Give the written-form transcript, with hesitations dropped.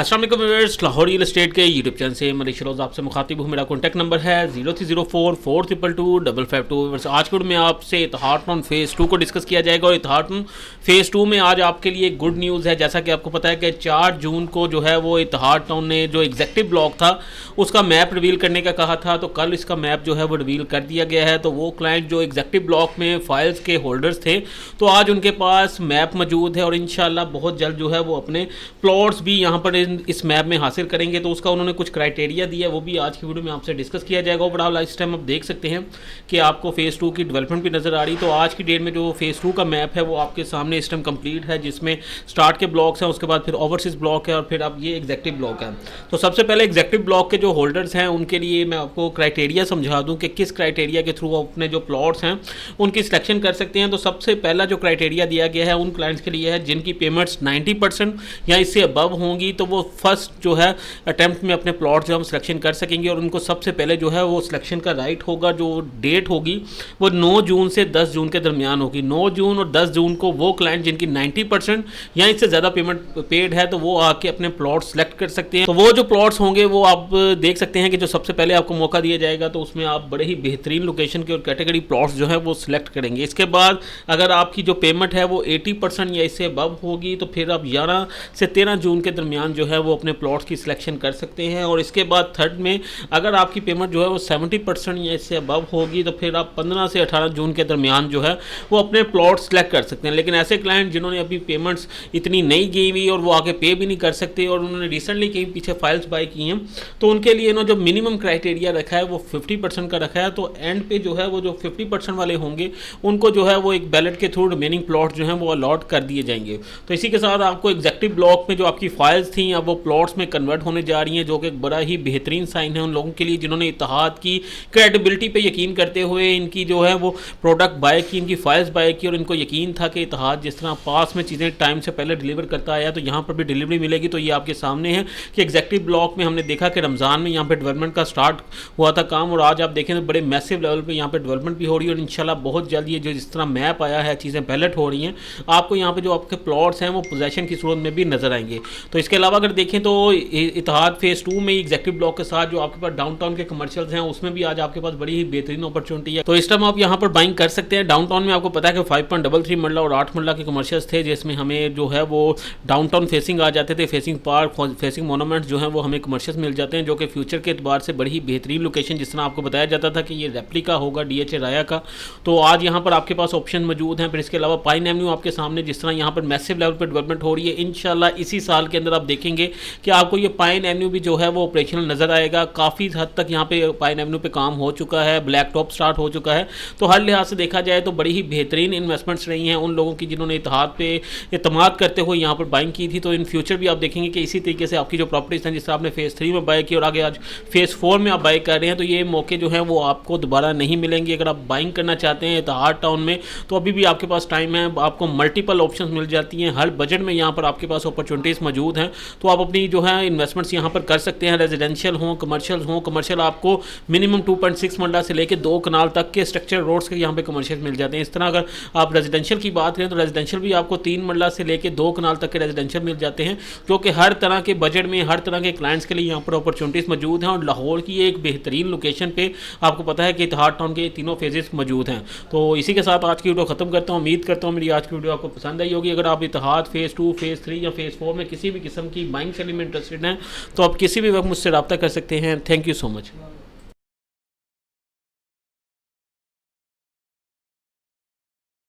अस्सलाम वालेकुम viewers, Lahore real estate के यूट्यूब चैनल से मैं रिशरोज़ आपसे मुखातिब हूँ। मेरा कॉन्टैक्ट नंबर है 0304422552। आज के वीडियो में आपसे इत्तेहाड टाउन फेज़ 2 को डिस्कस किया जाएगा और इत्तेहाड टाउन फेज़ 2 में आज आपके लिए गुड न्यूज़ है। जैसा कि आपको पता है कि 4 जून को जो है वो इत्तेहाड टाउन ने जो एग्जेक्टिव ब्लॉक था उसका मैप रिवील करने का कहा था, तो कल इसका मैप जो है वो रिवील कर दिया गया है। तो वो क्लाइंट जो एग्जेक्टिव ब्लॉक में फाइल्स के होल्डर्स थे तो आज उनके पास मैप मौजूद है और इंशाल्लाह बहुत जल्द जो है वो अपने प्लॉट्स भी यहाँ पर इस मैप में हासिल करेंगे। तो उसका उन्होंने कुछ क्राइटेरिया दिया है, वो भी आज की वीडियो में आपसे डिस्कस किया जाएगा। ओवरऑल इस टाइम आप देख सकते हैं कि आपको फेज़ 2 की डेवलपमेंट भी नज़र आ रही। तो आज की डेट में जो फेज़ 2 का मैप है वो आपके सामने इस टाइम कंप्लीट है, जिसमें स्टार्ट के ब्लॉक्स हैं, उसके बाद फिर ओवरसीज ब्लॉक है और फिर अब ये एग्जेक्टिव ब्लॉक है। तो सबसे पहले एग्जेक्टिव ब्लॉक के जो होल्डर्स हैं उनके लिए मैं आपको क्राइटेरिया समझा दूँ कि किस क्राइटेरिया के थ्रू अपने जो प्लॉट्स हैं उनकी सिलेक्शन कर सकते हैं। तो सबसे पहला जो क्राइटेरिया दिया गया है उन क्लाइंट्स के लिए है जिनकी पेमेंट्स 90% या इससे अबव होंगी, तो वो फर्स्ट जो है अटैम्प्ट में अपने प्लॉट जो हम सिलेक्शन कर सकेंगे और उनको सबसे पहले जो है वो सिलेक्शन का राइट होगा। जो डेट होगी वो 9 जून से 10 जून के दरमियान होगी। 9 जून और 10 जून को वो क्लाइंट जिनकी 90% या इससे ज़्यादा पेमेंट पेड है तो वो आके अपने प्लॉट सेलेक्ट कर सकते हैं। तो वो जो प्लॉट्स होंगे वो आप देख सकते हैं कि जो सबसे पहले आपको मौका दिया जाएगा तो उसमें आप बड़े ही बेहतरीन लोकेशन के और कैटेगरी प्लॉट्स जो है वो सिलेक्ट करेंगे। इसके बाद अगर आपकी जो पेमेंट है वो 80% या इससे अबव होगी तो फिर आप 11 से 13 जून के दरमियान जो है वो अपने प्लॉट्स की सिलेक्शन कर सकते हैं। और इसके बाद थर्ड में अगर आपकी पेमेंट जो है वो 70% या इससे अबव होगी तो फिर आप 15 से 18 जून के दरमियान जो है वो अपने प्लॉट सेलेक्ट कर सकते हैं। लेकिन ऐसे क्लाइंट जिन्होंने अभी पेमेंट्स इतनी नहीं की हुई और वो आगे पे भी नहीं कर सकते और उन्होंने रिसेंटली कहीं पीछे फाइल्स बाई की हैं तो उनके लिए ना जो मिनिमम क्राइटेरिया रखा है वो 50% का रखा है। तो एंड पे जो है वो जो 50% वाले होंगे उनको जो है वो एक बैलेट के थ्रू रिमेनिंग प्लॉट जो हैं वो अलॉट कर दिए जाएंगे। तो इसी के साथ आपको एग्जेक्टिव ब्लॉक में जो आपकी फाइल्स थी अब वो प्लॉट्स में कन्वर्ट होने जा रही हैं, जो कि एक बड़ा ही बेहतरीन साइन है उन लोगों के लिए जिन्होंने इत्तेहाद की क्रेडिबिलिटी पे यकीन करते हुए इनकी जो है वो प्रोडक्ट बाय की, इनकी फाइल्स बाय की और इनको यकीन था कि इत्तेहाद जिस तरह पास में चीज़ें टाइम से पहले डिलीवर करता आया तो यहाँ पर भी डिलीवरी मिलेगी। तो ये आपके सामने है कि एग्जेक्टिव ब्लॉक में हमने देखा कि रमज़ान में यहाँ पर डेवलपमेंट का स्टार्ट हुआ था काम और आज आप देखें तो बड़े मैसिव लेवल पर यहाँ पर डेवलपमेंट भी हो रही है और इंशाल्लाह बहुत जल्द ये जो जिस तरह मैप आया है चीज़ें पैलेट हो रही हैं आपको यहाँ पर जो आपके प्लॉट्स हैं वो पोजेशन की सूरत में भी नजर आएंगे। तो इसके अलावा अगर देखें तो इत्तेहाद फेज़ 2 में एग्जेक्टिव ब्लॉक के साथ जो आपके पास डाउनटाउन के कमर्शियल्स हैं उसमें भी आज आपके पास बड़ी ही बेहतरीन अपॉर्चुनिटी है। तो इस टाइम आप यहाँ पर बाइंग कर सकते हैं। डाउनटाउन में आपको पता है कि 5.33 मरला और 8 मरला के कमर्शियल्स थे जिसमें हमें जो है वो डाउनटाउन फेसिंग आ जाते थे, फेसिंग पार्क, फेसिंग मोनूमेंट्स जो है वो हमें कमर्शियल्स मिल जाते हैं जो कि फ्यूचर के एतबार से बड़ी ही बेहतरीन लोकेशन जिस तरह आपको बताया जाता था कि ये रेप्लिका होगा DHA राया का, तो आज यहाँ पर आपके पास ऑप्शन मौजूद हैं। फिर इसके अलावा पाइन एवेन्यू आपके सामने जिस तरह यहाँ पर मैसिव लेवल पर डेवलपमेंट हो रही है, इंशाल्लाह इसी साल के अंदर आप देखेंगे कि आपको ये पाइन एवेन्यू भी जो है वो ऑपरेशनल नज़र आएगा। काफ़ी हद तक यहाँ पे पाइन एवेन्यू पे काम हो चुका है, ब्लैक टॉप स्टार्ट हो चुका है। तो हर लिहाज से देखा जाए तो बड़ी ही बेहतरीन इन्वेस्टमेंट्स रही हैं उन लोगों की जिन्होंने इत्तेहाद पे एतमाद करते हुए यहाँ पर बाइंग की थी। तो इन फ्यूचर भी आप देखेंगे कि इसी तरीके से आपकी जो प्रॉपर्टीज़ हैं जिस तरह आपने फेज़ 3 में बाय की और आगे आज फेज़ 4 में आप बाय कर रहे हैं तो ये मौके जो हैं वो आपको दोबारा नहीं मिलेंगे। अगर आप बाइंग करना चाहते हैं इत्तेहाद टाउन में तो अभी भी आपके पास टाइम है, आपको मल्टीपल ऑप्शंस मिल जाती हैं, हर बजट में यहाँ पर आपके पास अपॉर्चुनिटीज़ मौजूद हैं। तो आप अपनी जो है इन्वेस्टमेंट्स यहाँ पर कर सकते हैं, रेजिडेंशियल हों कमर्शियल हों। कमर्शियल आपको मिनिमम 2.6 मरला से लेकर 2 कनाल तक के स्ट्रक्चर रोड्स के यहाँ पे कमर्शियल मिल जाते हैं। इस तरह अगर आप रेजिडेंशियल की बात करें तो रेजिडेंशियल भी आपको 3 मरला से लेकर 2 कनाल तक के रेजिडेंशियल मिल जाते हैं जो कि हर तरह के बजट में हर तरह के क्लाइंट्स के लिए यहाँ पर अपॉर्चुनिटीज़ मौजूद हैं। और लाहौर की एक बेहतरीन लोकेशन पे आपको पता है कि इत्तेहाद टाउन के तीनों फेजेस मौजूद हैं। तो इसी के साथ आज की वीडियो खत्म करता हूँ। उम्मीद करता हूँ मेरी आज की वीडियो आपको पसंद आई होगी। अगर आप इत्तेहाद फेज़ 2, फेज़ 3 या फेज़ 4 में किसी भी किस्म की बाइंग सेलिंग में इंटरेस्टेड हैं तो आप किसी भी वक्त मुझसे रब्ता कर सकते हैं। Thank you so much.